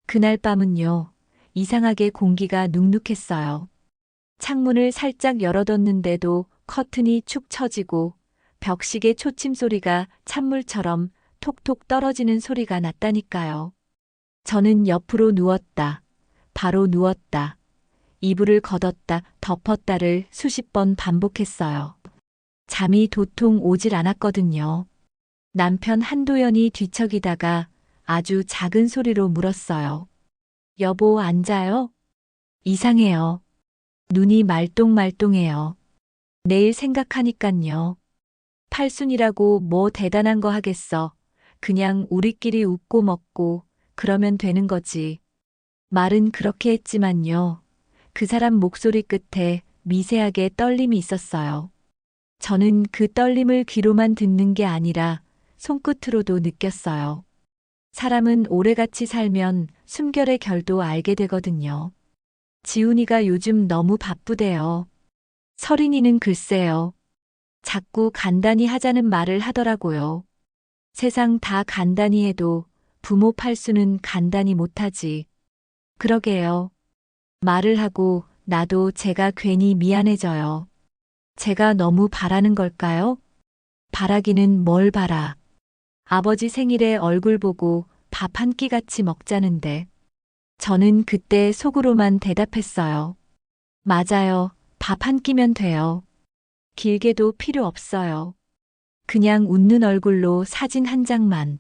그날 밤은요, 이상하게 공기가 눅눅했어요. 창문을 살짝 열어뒀는데도 커튼이 축 처지고 벽시계 초침 소리가 찬물처럼 톡톡 떨어지는 소리가 났다니까요. 저는 옆으로 누웠다. 바로 누웠다. 이불을 걷었다, 덮었다를 수십 번 반복했어요. 잠이 도통 오질 않았거든요. 남편 한도연이 뒤척이다가 아주 작은 소리로 물었어요. 여보, 안 자요? 이상해요. 눈이 말똥말똥해요. 내일 생각하니깐요. 팔순이라고 뭐 대단한 거 하겠어. 그냥 우리끼리 웃고 먹고 그러면 되는 거지. 말은 그렇게 했지만요. 그 사람 목소리 끝에 미세하게 떨림이 있었어요. 저는 그 떨림을 귀로만 듣는 게 아니라 손끝으로도 느꼈어요. 사람은 오래같이 살면 숨결의 결도 알게 되거든요. 지훈이가 요즘 너무 바쁘대요. 서린이는 글쎄요. 자꾸 간단히 하자는 말을 하더라고요. 세상 다 간단히 해도 부모 팔수는 간단히 못하지. 그러게요. 말을 하고 나도 제가 괜히 미안해져요. 제가 너무 바라는 걸까요? 바라기는 뭘 바라. 아버지 생일에 얼굴 보고 밥 한 끼 같이 먹자는데. 저는 그때 속으로만 대답했어요. 맞아요. 밥 한 끼면 돼요. 길게도 필요 없어요. 그냥 웃는 얼굴로 사진 한 장만.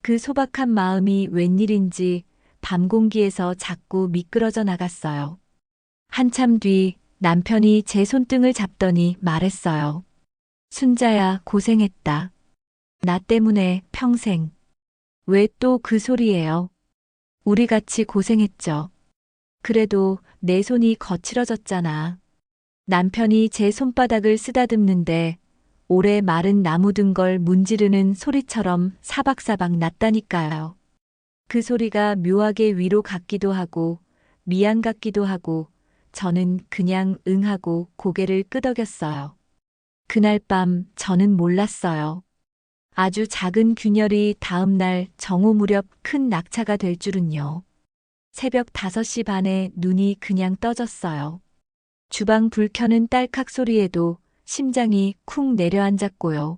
그 소박한 마음이 웬일인지 밤 공기에서 자꾸 미끄러져 나갔어요. 한참 뒤 남편이 제 손등을 잡더니 말했어요. 순자야, 고생했다. 나 때문에 평생. 왜 또 그 소리예요? 우리 같이 고생했죠. 그래도 내 손이 거칠어졌잖아. 남편이 제 손바닥을 쓰다듬는데 오래 마른 나무 든 걸 문지르는 소리처럼 사박사박 났다니까요. 그 소리가 묘하게 위로 같기도 하고 미안 같기도 하고 저는 그냥 응하고 고개를 끄덕였어요. 그날 밤 저는 몰랐어요. 아주 작은 균열이 다음 날 정오 무렵 큰 낙차가 될 줄은요. 새벽 5시 반에 눈이 그냥 떠졌어요. 주방 불 켜는 딸칵 소리에도 심장이 쿵 내려앉았고요.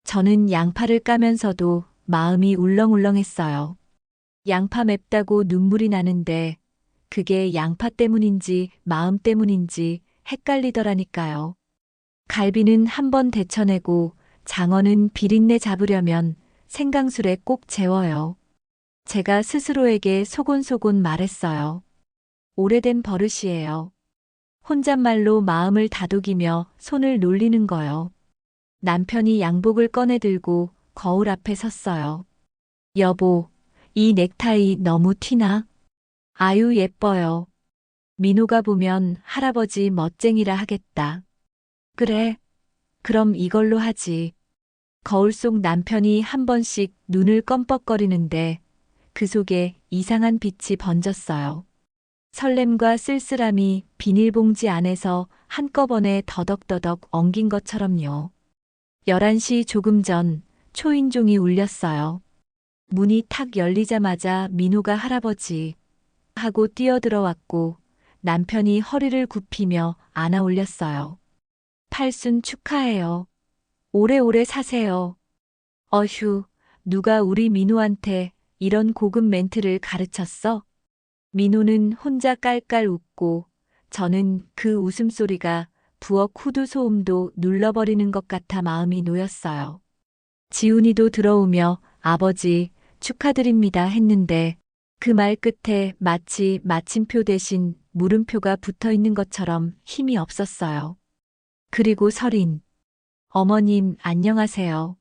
저는 양파를 까면서도 마음이 울렁울렁했어요. 양파 맵다고 눈물이 나는데 그게 양파 때문인지 마음 때문인지 헷갈리더라니까요. 갈비는 한번 데쳐내고 장어는 비린내 잡으려면 생강술에 꼭 재워요. 제가 스스로에게 소곤소곤 말했어요. 오래된 버릇이에요. 혼잣말로 마음을 다독이며 손을 놀리는 거요. 남편이 양복을 꺼내 들고 거울 앞에 섰어요. 여보, 이 넥타이 너무 튀나? 아유, 예뻐요. 민호가 보면 할아버지 멋쟁이라 하겠다. 그래, 그럼 이걸로 하지. 거울 속 남편이 한 번씩 눈을 껌뻑거리는데 그 속에 이상한 빛이 번졌어요. 설렘과 쓸쓸함이 비닐봉지 안에서 한꺼번에 더덕더덕 엉긴 것처럼요. 11시 조금 전 초인종이 울렸어요. 문이 탁 열리자마자 민호가 할아버지 하고 뛰어들어왔고 남편이 허리를 굽히며 안아 올렸어요. 팔순 축하해요. 오래오래 사세요. 어휴, 누가 우리 민호한테 이런 고급 멘트를 가르쳤어? 민호는 혼자 깔깔 웃고 저는 그 웃음소리가 부엌 후드 소음도 눌러버리는 것 같아 마음이 놓였어요. 지훈이도 들어오며 아버지 축하드립니다 했는데 그 말 끝에 마치 마침표 대신 물음표가 붙어 있는 것처럼 힘이 없었어요. 그리고 설인. 어머님 안녕하세요.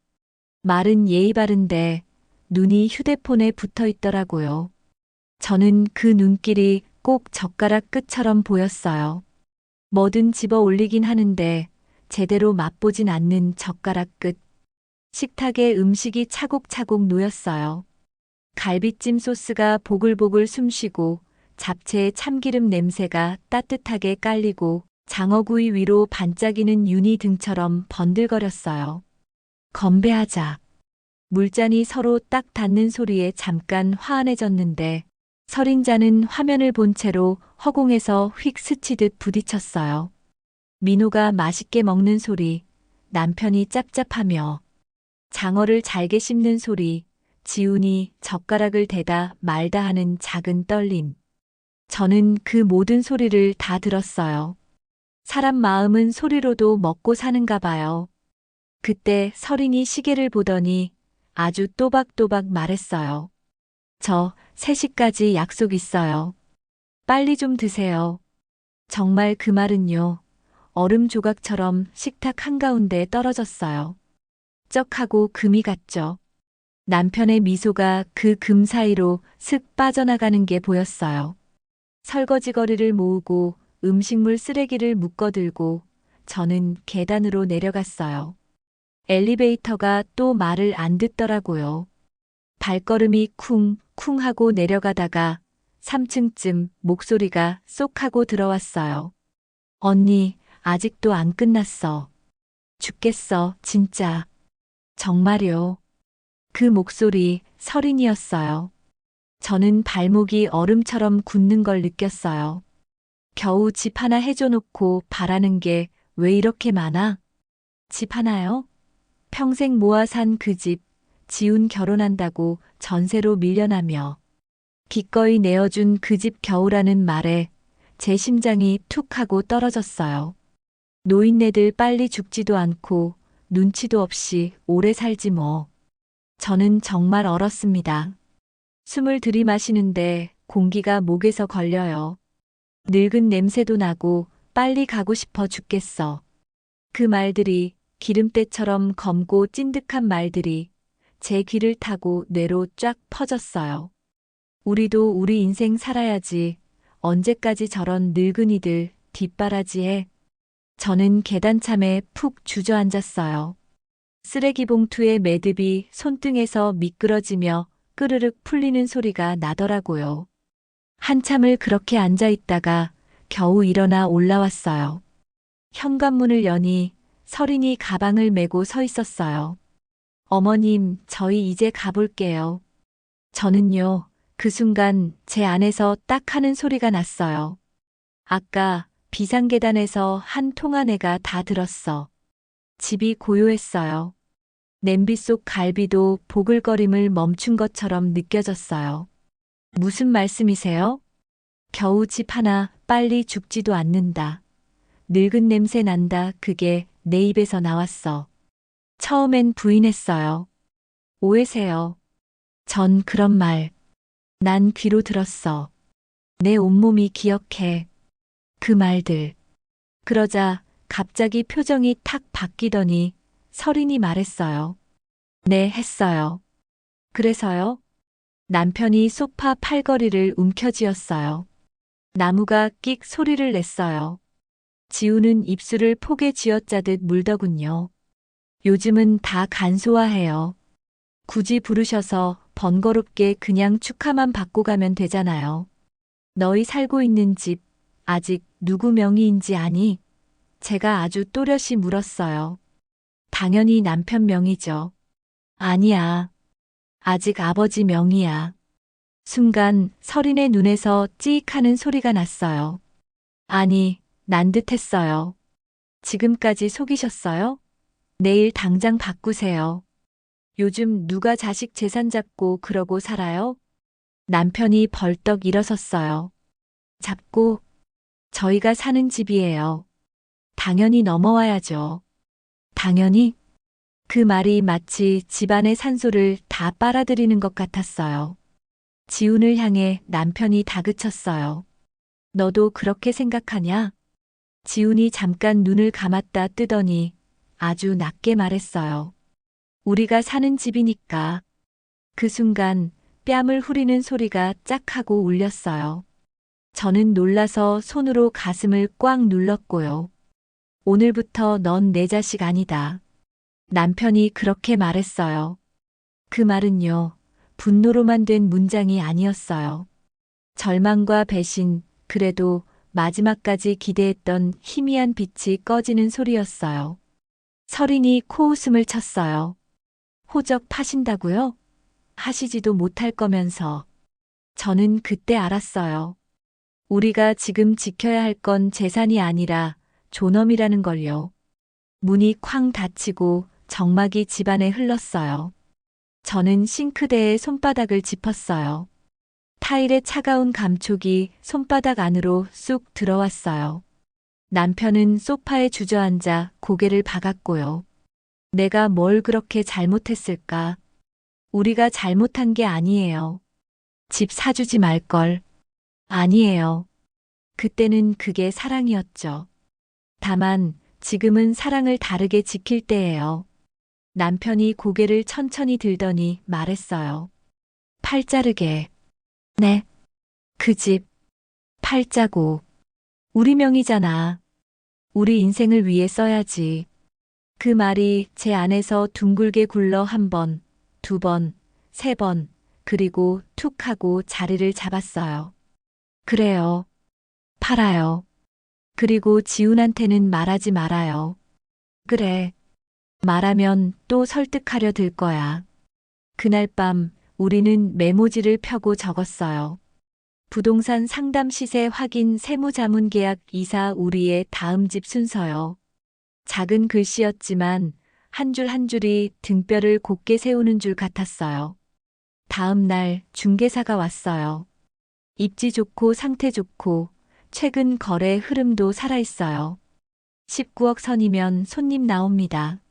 말은 예의 바른데 눈이 휴대폰에 붙어 있더라고요. 저는 그 눈길이 꼭 젓가락 끝처럼 보였어요. 뭐든 집어 올리긴 하는데 제대로 맛보진 않는 젓가락 끝. 식탁에 음식이 차곡차곡 놓였어요. 갈비찜 소스가 보글보글 숨쉬고 잡채의 참기름 냄새가 따뜻하게 깔리고 장어구이 위로 반짝이는 윤희 등처럼 번들거렸어요. 건배하자. 물잔이 서로 딱 닿는 소리에 잠깐 화안해졌는데 설인자는 화면을 본 채로 허공에서 휙 스치듯 부딪혔어요. 민호가 맛있게 먹는 소리, 남편이 짭짭하며 장어를 잘게 씹는 소리, 지훈이 젓가락을 대다 말다 하는 작은 떨림. 저는 그 모든 소리를 다 들었어요. 사람 마음은 소리로도 먹고 사는가 봐요. 그때 설인이 시계를 보더니 아주 또박또박 말했어요. 저 3시까지 약속 있어요. 빨리 좀 드세요. 정말 그 말은요. 얼음 조각처럼 식탁 한가운데 떨어졌어요. 쩍하고 금이 갔죠. 남편의 미소가 그 금 사이로 슥 빠져나가는 게 보였어요. 설거지거리를 모으고 음식물 쓰레기를 묶어들고 저는 계단으로 내려갔어요. 엘리베이터가 또 말을 안 듣더라고요. 발걸음이 쿵쿵 하고 내려가다가 3층쯤 목소리가 쏙 하고 들어왔어요. 언니, 아직도 안 끝났어. 죽겠어, 진짜. 정말요. 그 목소리 설인이었어요. 저는 발목이 얼음처럼 굳는 걸 느꼈어요. 겨우 집 하나 해줘 놓고 바라는 게 왜 이렇게 많아? 집 하나요? 평생 모아 산 그 집, 지훈 결혼한다고 전세로 밀려나며 기꺼이 내어준 그 집 겨우라는 말에 제 심장이 툭 하고 떨어졌어요. 노인네들 빨리 죽지도 않고 눈치도 없이 오래 살지 뭐. 저는 정말 얼었습니다. 숨을 들이마시는데 공기가 목에서 걸려요. 늙은 냄새도 나고 빨리 가고 싶어 죽겠어. 그 말들이 기름때처럼 검고 찐득한 말들이 제 귀를 타고 뇌로 쫙 퍼졌어요. 우리도 우리 인생 살아야지. 언제까지 저런 늙은이들 뒷바라지에. 저는 계단참에 푹 주저앉았어요. 쓰레기 봉투의 매듭이 손등에서 미끄러지며 끄르륵 풀리는 소리가 나더라고요. 한참을 그렇게 앉아 있다가 겨우 일어나 올라왔어요. 현관문을 여니 설인이 가방을 메고 서 있었어요. 어머님, 저희 이제 가볼게요. 저는요, 그 순간 제 안에서 딱 하는 소리가 났어요. 아까 비상계단에서 한 통아내가 다 들었어. 집이 고요했어요. 냄비 속 갈비도 보글거림을 멈춘 것처럼 느껴졌어요. 무슨 말씀이세요? 겨우 집 하나 빨리 죽지도 않는다. 늙은 냄새 난다. 그게 내 입에서 나왔어. 처음엔 부인했어요. 오해세요. 전 그런 말. 난 귀로 들었어. 내 온몸이 기억해. 그 말들. 그러자 갑자기 표정이 탁 바뀌더니 설인이 말했어요. 네, 했어요. 그래서요? 남편이 소파 팔걸이를 움켜쥐었어요. 나무가 끽 소리를 냈어요. 지우는 입술을 폭에 쥐어짜듯 물더군요. 요즘은 다 간소화해요. 굳이 부르셔서 번거롭게 그냥 축하만 받고 가면 되잖아요. 너희 살고 있는 집 아직 누구 명의인지 아니? 제가 아주 또렷이 물었어요. 당연히 남편 명의죠. 아니야. 아직 아버지 명의야. 순간 설인의 눈에서 찌익 하는 소리가 났어요. 아니, 난 듯했어요. 지금까지 속이셨어요? 내일 당장 바꾸세요. 요즘 누가 자식 재산 잡고 그러고 살아요? 남편이 벌떡 일어섰어요. 잡고, 저희가 사는 집이에요. 당연히 넘어와야죠. 당연히? 그 말이 마치 집안의 산소를 다 빨아들이는 것 같았어요. 지훈을 향해 남편이 다그쳤어요. 너도 그렇게 생각하냐? 지훈이 잠깐 눈을 감았다 뜨더니 아주 낮게 말했어요. 우리가 사는 집이니까. 그 순간 뺨을 후리는 소리가 짝 하고 울렸어요. 저는 놀라서 손으로 가슴을 꽉 눌렀고요. 오늘부터 넌 내 자식 아니다. 남편이 그렇게 말했어요. 그 말은요, 분노로만 된 문장이 아니었어요. 절망과 배신, 그래도 마지막까지 기대했던 희미한 빛이 꺼지는 소리였어요. 설인이 코웃음을 쳤어요. 호적 파신다고요? 하시지도 못할 거면서. 저는 그때 알았어요. 우리가 지금 지켜야 할 건 재산이 아니라 존엄이라는 걸요. 문이 쾅 닫히고 정막이 집안에 흘렀어요. 저는 싱크대에 손바닥을 짚었어요. 타일의 차가운 감촉이 손바닥 안으로 쑥 들어왔어요. 남편은 소파에 주저앉아 고개를 박았고요. 내가 뭘 그렇게 잘못했을까? 우리가 잘못한 게 아니에요. 집 사주지 말걸. 아니에요. 그때는 그게 사랑이었죠. 다만 지금은 사랑을 다르게 지킬 때예요. 남편이 고개를 천천히 들더니 말했어요. 팔 자르게. 네. 그 집. 팔자고. 우리 명이잖아. 우리 인생을 위해 써야지. 그 말이 제 안에서 둥글게 굴러 한 번, 두 번, 세 번, 그리고 툭 하고 자리를 잡았어요. 그래요. 팔아요. 그리고 지훈한테는 말하지 말아요. 그래. 말하면 또 설득하려 들 거야. 그날 밤 우리는 메모지를 펴고 적었어요. 부동산 상담 시세 확인 세무자문 계약 이사 우리의 다음 집 순서요. 작은 글씨였지만 한 줄 한 줄이 등뼈를 곧게 세우는 줄 같았어요. 다음 날 중개사가 왔어요. 입지 좋고 상태 좋고 최근 거래 흐름도 살아있어요. 19억 선이면 손님 나옵니다.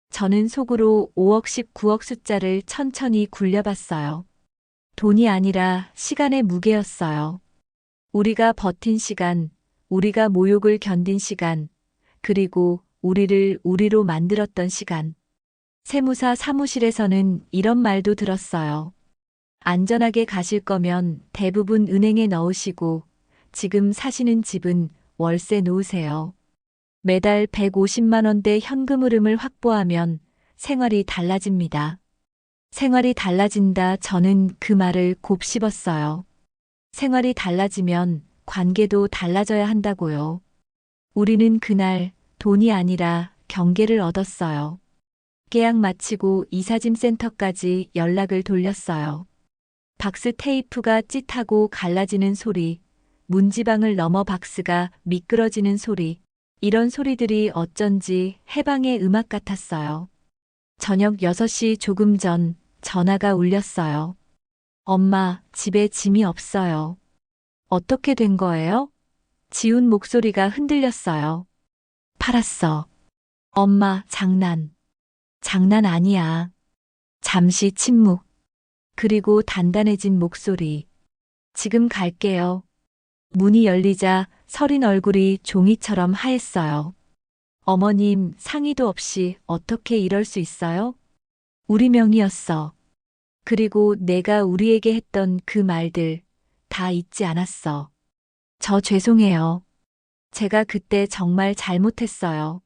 저는 속으로 5억씩 9억 숫자를 천천히 굴려봤어요. 돈이 아니라 시간의 무게였어요. 우리가 버틴 시간, 우리가 모욕을 견딘 시간, 그리고 우리를 우리로 만들었던 시간. 세무사 사무실에서는 이런 말도 들었어요. 안전하게 가실 거면 대부분 은행에 넣으시고 지금 사시는 집은 월세 놓으세요. 매달 150만 원대 현금 흐름을 확보하면 생활이 달라집니다. 생활이 달라진다. 저는 그 말을 곱씹었어요. 생활이 달라지면 관계도 달라져야 한다고요. 우리는 그날 돈이 아니라 경계를 얻었어요. 계약 마치고 이사짐 센터까지 연락을 돌렸어요. 박스 테이프가 찢하고 갈라지는 소리, 문지방을 넘어 박스가 미끄러지는 소리, 이런 소리들이 어쩐지 해방의 음악 같았어요. 저녁 6시 조금 전 전화가 울렸어요. 엄마, 집에 짐이 없어요. 어떻게 된 거예요? 지훈 목소리가 흔들렸어요. 팔았어. 엄마, 장난. 장난 아니야. 잠시 침묵. 그리고 단단해진 목소리. 지금 갈게요. 문이 열리자 서린 얼굴이 종이처럼 하했어요. 어머님, 상의도 없이 어떻게 이럴 수 있어요? 우리 명이었어. 그리고 내가 우리에게 했던 그 말들 다 잊지 않았어. 저 죄송해요. 제가 그때 정말 잘못했어요.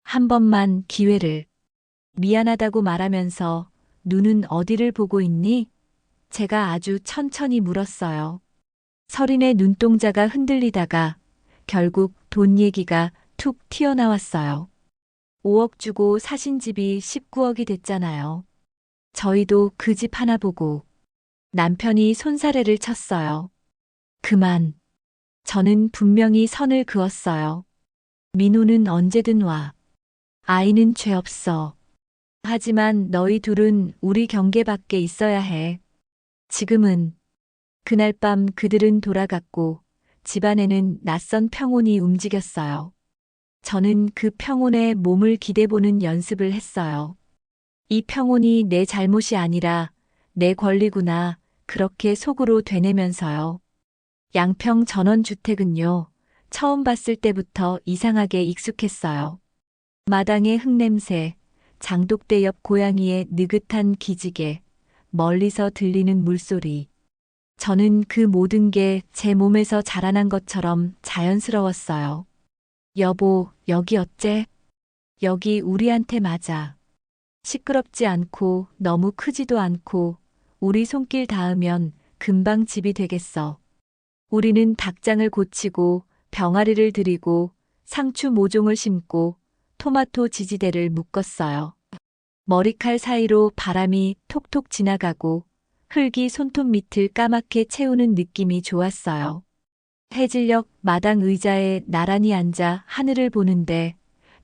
한 번만 기회를. 미안하다고 말하면서 눈은 어디를 보고 있니? 제가 아주 천천히 물었어요. 서린의 눈동자가 흔들리다가 결국 돈 얘기가 툭 튀어나왔어요. 5억 주고 사신 집이 19억이 됐잖아요. 저희도 그 집 하나 보고 남편이 손사래를 쳤어요. 그만. 저는 분명히 선을 그었어요. 민호는 언제든 와. 아이는 죄 없어. 하지만 너희 둘은 우리 경계 밖에 있어야 해. 지금은. 그날 밤 그들은 돌아갔고 집안에는 낯선 평온이 움직였어요. 저는 그 평온에 몸을 기대보는 연습을 했어요. 이 평온이 내 잘못이 아니라 내 권리구나. 그렇게 속으로 되뇌면서요. 양평 전원주택은요. 처음 봤을 때부터 이상하게 익숙했어요. 마당의 흙냄새, 장독대 옆 고양이의 느긋한 기지개, 멀리서 들리는 물소리. 저는 그 모든 게 제 몸에서 자라난 것처럼 자연스러웠어요. 여보, 여기 어째? 여기 우리한테 맞아. 시끄럽지 않고 너무 크지도 않고 우리 손길 닿으면 금방 집이 되겠어. 우리는 닭장을 고치고 병아리를 들이고 상추 모종을 심고 토마토 지지대를 묶었어요. 머리칼 사이로 바람이 톡톡 지나가고 흙이 손톱 밑을 까맣게 채우는 느낌이 좋았어요. 해질녘 마당 의자에 나란히 앉아 하늘을 보는데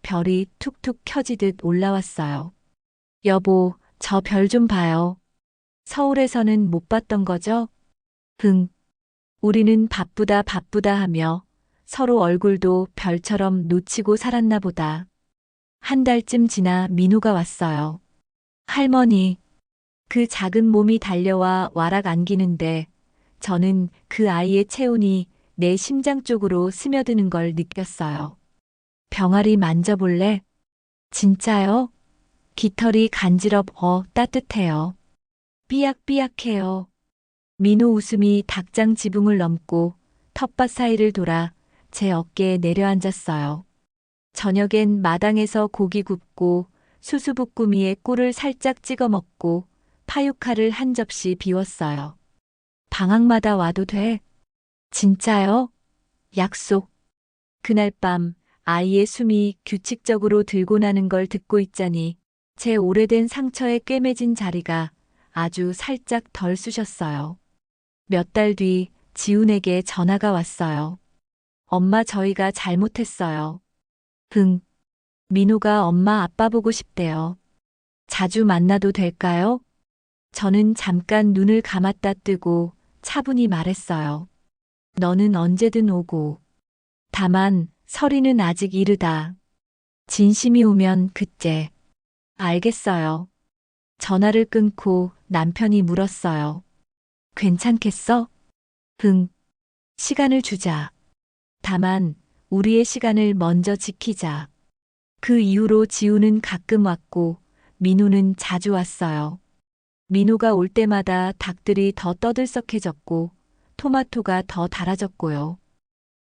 별이 툭툭 켜지듯 올라왔어요. 여보, 저 별 좀 봐요. 서울에서는 못 봤던 거죠? 흥. 우리는 바쁘다 바쁘다 하며 서로 얼굴도 별처럼 놓치고 살았나 보다. 한 달쯤 지나 민호가 왔어요. 할머니. 그 작은 몸이 달려와 와락 안기는데 저는 그 아이의 체온이 내 심장 쪽으로 스며드는 걸 느꼈어요. 병아리 만져볼래? 진짜요? 깃털이 따뜻해요. 삐약삐약해요. 민호 웃음이 닭장 지붕을 넘고 텃밭 사이를 돌아 제 어깨에 내려앉았어요. 저녁엔 마당에서 고기 굽고 수수부꾸미에 꿀을 살짝 찍어 먹고 파육칼을 한 접시 비웠어요. 방학마다 와도 돼? 진짜요? 약속. 그날 밤 아이의 숨이 규칙적으로 들고 나는 걸 듣고 있자니 제 오래된 상처에 꿰매진 자리가 아주 살짝 덜 쑤셨어요. 몇 달 뒤 지훈에게 전화가 왔어요. 엄마, 저희가 잘못했어요. 흥. 민호가 엄마 아빠 보고 싶대요. 자주 만나도 될까요? 저는 잠깐 눈을 감았다 뜨고 차분히 말했어요. 너는 언제든 오고. 다만 설이는 아직 이르다. 진심이 오면 그때. 알겠어요. 전화를 끊고 남편이 물었어요. 괜찮겠어? 흥. 시간을 주자. 다만 우리의 시간을 먼저 지키자. 그 이후로 지우는 가끔 왔고 민호는 자주 왔어요. 민호가 올 때마다 닭들이 더 떠들썩해졌고 토마토가 더 달아졌고요.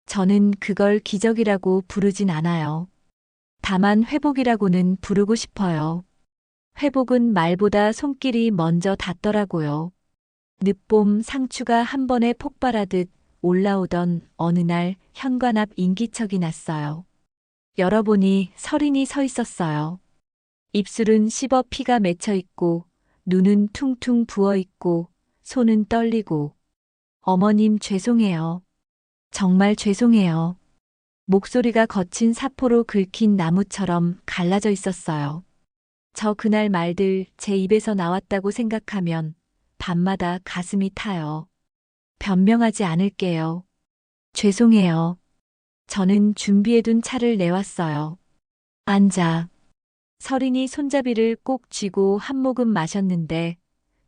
저는 그걸 기적이라고 부르진 않아요. 다만 회복이라고는 부르고 싶어요. 회복은 말보다 손길이 먼저 닿더라고요. 늦봄 상추가 한 번에 폭발하듯 올라오던 어느 날 현관 앞 인기척이 났어요. 열어보니 설인이 서 있었어요. 입술은 씹어 피가 맺혀 있고 눈은 퉁퉁 부어 있고 손은 떨리고. 어머님, 죄송해요. 정말 죄송해요. 목소리가 거친 사포로 긁힌 나무처럼 갈라져 있었어요. 저 그날 말들 제 입에서 나왔다고 생각하면 밤마다 가슴이 타요. 변명하지 않을게요. 죄송해요. 저는 준비해둔 차를 내왔어요. 앉아. 설인이 손잡이를 꼭 쥐고 한 모금 마셨는데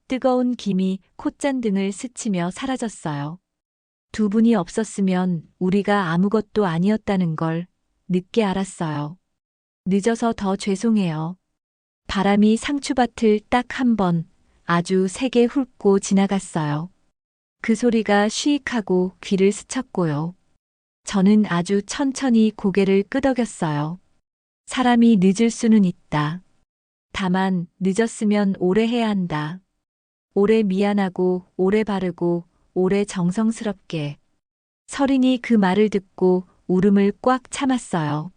뜨거운 김이 콧잔등을 스치며 사라졌어요. 두 분이 없었으면 우리가 아무것도 아니었다는 걸 늦게 알았어요. 늦어서 더 죄송해요. 바람이 상추밭을 딱 한 번 아주 세게 훑고 지나갔어요. 그 소리가 쉬익하고 귀를 스쳤고요. 저는 아주 천천히 고개를 끄덕였어요. 사람이 늦을 수는 있다. 다만 늦었으면 오래 해야 한다. 오래 미안하고 오래 바르고 오래 정성스럽게. 설인이 그 말을 듣고 울음을 꽉 참았어요.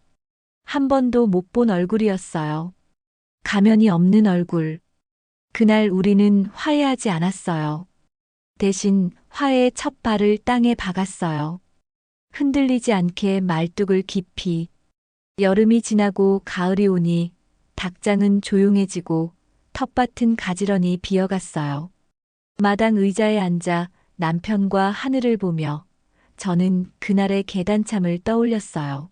한 번도 못 본 얼굴이었어요. 가면이 없는 얼굴. 그날 우리는 화해하지 않았어요. 대신 화해의 첫 발을 땅에 박았어요. 흔들리지 않게 말뚝을 깊이. 여름이 지나고 가을이 오니 닭장은 조용해지고 텃밭은 가지런히 비어갔어요. 마당 의자에 앉아 남편과 하늘을 보며 저는 그날의 계단참을 떠올렸어요.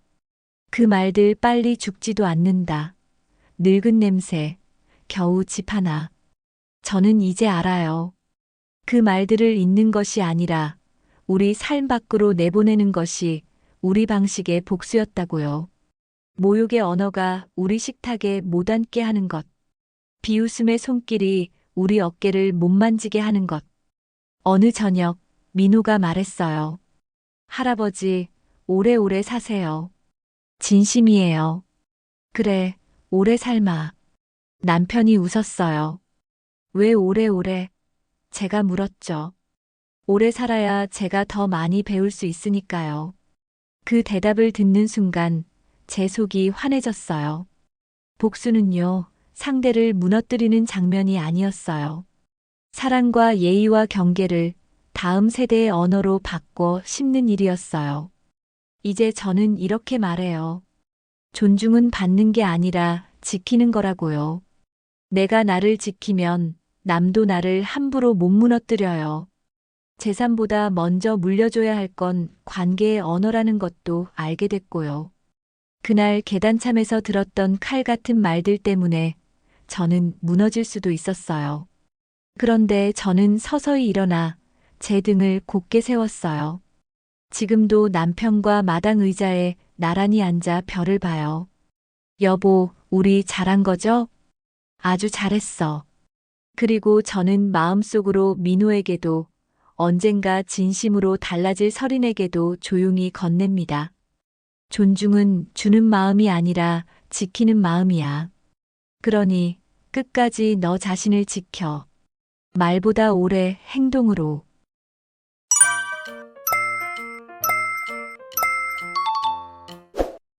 그 말들 빨리 죽지도 않는다. 늙은 냄새, 겨우 집 하나. 저는 이제 알아요. 그 말들을 잊는 것이 아니라 우리 삶 밖으로 내보내는 것이 우리 방식의 복수였다고요. 모욕의 언어가 우리 식탁에 못 앉게 하는 것. 비웃음의 손길이 우리 어깨를 못 만지게 하는 것. 어느 저녁 민호가 말했어요. 할아버지, 오래오래 사세요. 진심이에요. 그래, 오래 삶아. 남편이 웃었어요. 왜 오래오래? 제가 물었죠. 오래 살아야 제가 더 많이 배울 수 있으니까요. 그 대답을 듣는 순간 제 속이 환해졌어요. 복수는요, 상대를 무너뜨리는 장면이 아니었어요. 사랑과 예의와 경계를 다음 세대의 언어로 바꿔 심는 일이었어요. 이제 저는 이렇게 말해요. 존중은 받는 게 아니라 지키는 거라고요. 내가 나를 지키면 남도 나를 함부로 못 무너뜨려요. 재산보다 먼저 물려줘야 할 건 관계의 언어라는 것도 알게 됐고요. 그날 계단참에서 들었던 칼 같은 말들 때문에 저는 무너질 수도 있었어요. 그런데 저는 서서히 일어나 제 등을 곧게 세웠어요. 지금도 남편과 마당 의자에 나란히 앉아 별을 봐요. 여보, 우리 잘한 거죠? 아주 잘했어. 그리고 저는 마음속으로 민호에게도 언젠가 진심으로 달라질 서린에게도 조용히 건넵니다. 존중은 주는 마음이 아니라 지키는 마음이야. 그러니 끝까지 너 자신을 지켜. 말보다 오래 행동으로.